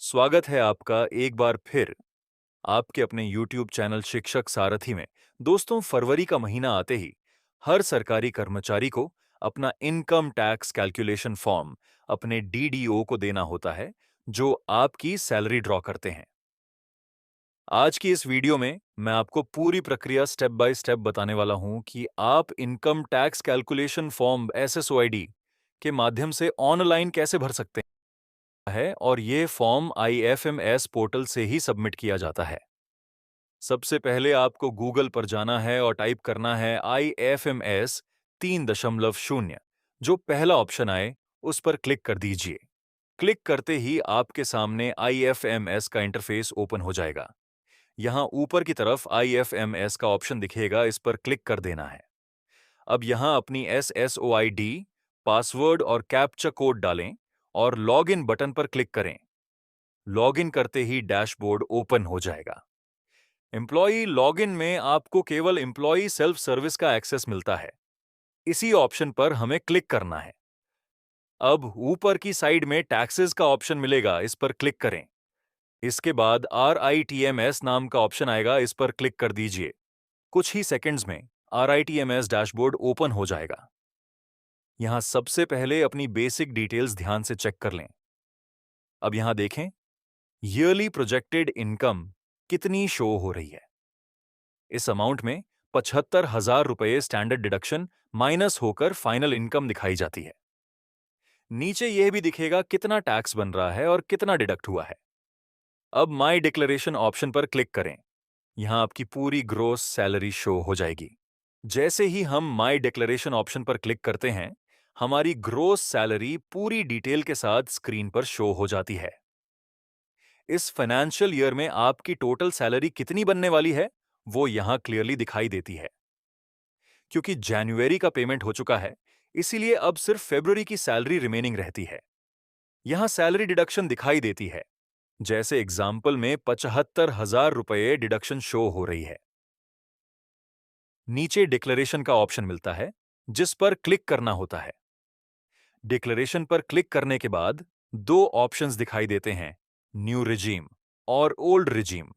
स्वागत है आपका एक बार फिर आपके अपने YouTube चैनल शिक्षक सारथी में। दोस्तों, फरवरी का महीना आते ही हर सरकारी कर्मचारी को अपना इनकम टैक्स कैलकुलेशन फॉर्म अपने DDO को देना होता है, जो आपकी सैलरी ड्रॉ करते हैं। आज की इस वीडियो में मैं आपको पूरी प्रक्रिया स्टेप बाय स्टेप बताने वाला हूं कि आप income tax calculation form SSOID के माध्यम से ऑनलाइन कैसे भर सकते हैं और ये फॉर्म IFMS पोर्टल से ही सबमिट किया जाता है। सबसे पहले आपको गूगल पर जाना है और टाइप करना है IFMS 3.0। जो पहला ऑप्शन आए उस पर क्लिक कर दीजिए। क्लिक करते ही आपके सामने IFMS का इंटरफेस ओपन हो जाएगा। यहाँ ऊपर की तरफ IFMS का ऑप्शन दिखेगा, इस पर क्लिक कर देना है। अब यहाँ अपनी SSOID, पासवर्ड और कैप्चा कोड डालें और लॉगिन बटन पर क्लिक करें। लॉगिन करते ही डैशबोर्ड ओपन हो जाएगा। एम्प्लॉई लॉगिन में आपको केवल एम्प्लॉई सेल्फ सर्विस का एक्सेस मिलता है। इसी ऑप्शन पर हमें क्लिक करना है। अब ऊपर की साइड में टैक्सेस का ऑप्शन मिलेगा, इस पर क्लिक करें। इसके बाद RITMS नाम का ऑप्शन आएगा, इस पर क्लिक कर दीजिए। कुछ ही सेकंड्स में RITMS डैशबोर्ड ओपन हो जाएगा। यहां सबसे पहले अपनी बेसिक डिटेल्स ध्यान से चेक कर लें। अब यहां देखें, ईयरली प्रोजेक्टेड इनकम कितनी शो हो रही है। इस अमाउंट में 75,000 रुपए स्टैंडर्ड डिडक्शन माइनस होकर फाइनल इनकम दिखाई जाती है। नीचे यह भी दिखेगा कितना टैक्स बन रहा है और कितना डिडक्ट हुआ है। अब माई डिक्लेरेशन ऑप्शन पर क्लिक करें। यहां आपकी पूरी ग्रोस सैलरी शो हो जाएगी। जैसे ही हम माई डिक्लेरेशन ऑप्शन पर क्लिक करते हैं, हमारी ग्रोस सैलरी पूरी डिटेल के साथ स्क्रीन पर शो हो जाती है। इस फाइनेंशियल ईयर में आपकी टोटल सैलरी कितनी बनने वाली है, वो यहां क्लियरली दिखाई देती है। क्योंकि जनवरी का पेमेंट हो चुका है, इसीलिए अब सिर्फ फरवरी की सैलरी रिमेनिंग रहती है। यहां सैलरी डिडक्शन दिखाई देती है। जैसे एग्जाम्पल में 75,000 रुपए डिडक्शन शो हो रही है। नीचे डिक्लेरेशन का ऑप्शन मिलता है, जिस पर क्लिक करना होता है। डिक्लेरेशन पर क्लिक करने के बाद दो ऑप्शंस दिखाई देते हैं, न्यू रिजीम और ओल्ड रिजीम।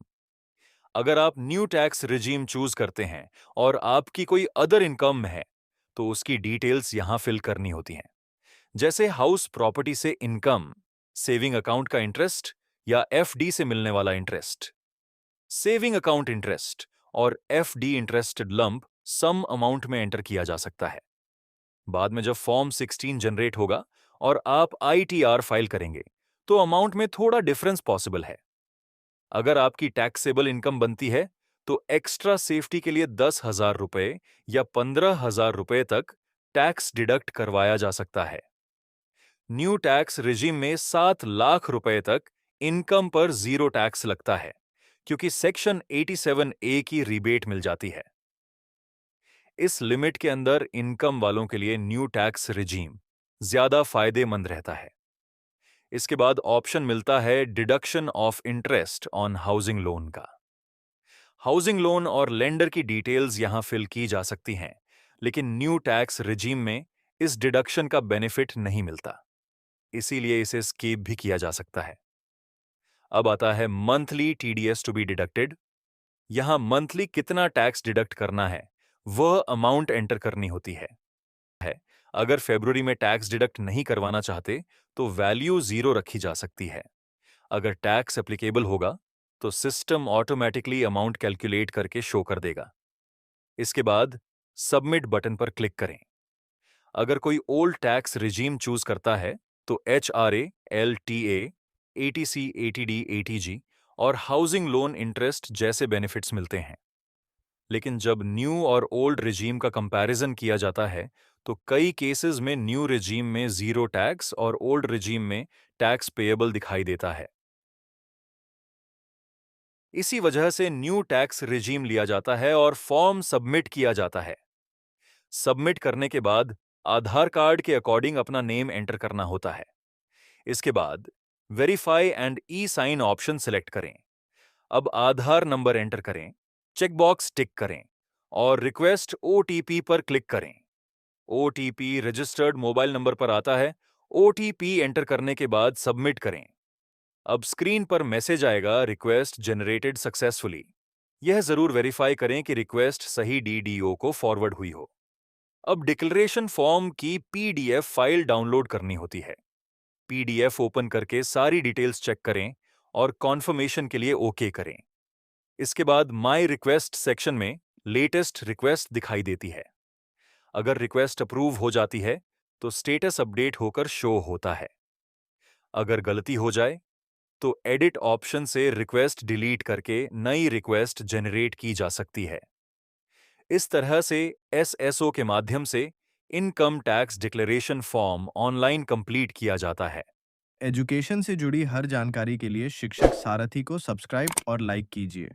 अगर आप न्यू टैक्स रिजीम चूज करते हैं और आपकी कोई अदर इनकम है, तो उसकी डिटेल्स यहां फिल करनी होती हैं। जैसे हाउस प्रॉपर्टी से इनकम, सेविंग अकाउंट का इंटरेस्ट या FD से मिलने वाला इंटरेस्ट, सेविंग अकाउंट इंटरेस्ट और FD interested lump sum amount में एंटर किया जा सकता है। बाद में जब फॉर्म 16 जनरेट होगा और आप ITR फाइल करेंगे, तो अमाउंट में थोड़ा डिफरेंस पॉसिबल है। अगर आपकी टैक्सेबल इनकम बनती है, तो एक्स्ट्रा सेफ्टी के लिए 10,000 रुपए या 15,000 रुपए तक टैक्स डिडक्ट करवाया जा सकता है। न्यू टैक्स रिजीम में 7 लाख रुपए तक इनकम पर जीरो टैक्स लगता है, क्योंकि सेक्शन 87A की रिबेट मिल जाती है। इस लिमिट के अंदर इनकम वालों के लिए न्यू टैक्स रिजीम ज्यादा फायदेमंद रहता है। इसके बाद ऑप्शन मिलता है deduction of interest on housing loan का। हाउसिंग लोन और लेंडर की डिटेल्स यहां फिल की जा सकती हैं, लेकिन न्यू टैक्स रिजीम में इस डिडक्शन का बेनिफिट नहीं मिलता, इसीलिए इसे स्किप भी किया जा सकता है। अब आता है monthly TDS to be deducted. यहां मंथली कितना टैक्स डिडक्ट करना है, वह अमाउंट एंटर करनी होती है। अगर फरवरी में टैक्स डिडक्ट नहीं करवाना चाहते, तो वैल्यू 0 रखी जा सकती है। अगर टैक्स एप्लीकेबल होगा, तो सिस्टम ऑटोमेटिकली अमाउंट कैलकुलेट करके शो कर देगा। इसके बाद सबमिट बटन पर क्लिक करें। अगर कोई ओल्ड टैक्स रिजीम चूज करता है, तो HRA, LTA, ATC, ATD, ATG और हाउसिंग लोन इंटरेस्ट जैसे बेनिफिट्स मिलते हैं। लेकिन जब न्यू और ओल्ड रिजीम का कंपैरिजन किया जाता है, तो कई केसेस में न्यू रिजीम में जीरो टैक्स और ओल्ड रिजीम में टैक्स पेएबल दिखाई देता है। इसी वजह से न्यू टैक्स रिजीम लिया जाता है और फॉर्म सबमिट किया जाता है। सबमिट करने के बाद आधार कार्ड के अकॉर्डिंग अपना नेम एंटर करना होता है। इसके बाद verify and e sign option select करें। अब आधार नंबर एंटर करें, चेकबॉक्स टिक करें और रिक्वेस्ट OTP पर क्लिक करें। OTP रजिस्टर्ड मोबाइल नंबर पर आता है। OTP एंटर करने के बाद सबमिट करें। अब स्क्रीन पर मैसेज आएगा, रिक्वेस्ट जनरेटेड सक्सेसफुली। यह जरूर वेरीफाई करें कि रिक्वेस्ट सही डीडीओ को फॉरवर्ड हुई हो। अब डिक्लेरेशन फॉर्म की पीडीएफ फाइल डाउनलोड करनी होती है। पीडीएफ ओपन करके सारी डिटेल्स चेक करें और कॉन्फर्मेशन के लिए ओके करें। इसके बाद माई रिक्वेस्ट सेक्शन में लेटेस्ट रिक्वेस्ट दिखाई देती है। अगर रिक्वेस्ट अप्रूव हो जाती है तो स्टेटस अपडेट होकर शो होता है। अगर गलती हो जाए तो एडिट ऑप्शन से रिक्वेस्ट डिलीट करके नई रिक्वेस्ट जनरेट की जा सकती है। इस तरह से एसएसओ के माध्यम से income tax declaration form online complete किया जाता है। एजुकेशन से जुड़ी हर जानकारी के लिए शिक्षक सारथी को सब्सक्राइब और लाइक कीजिए।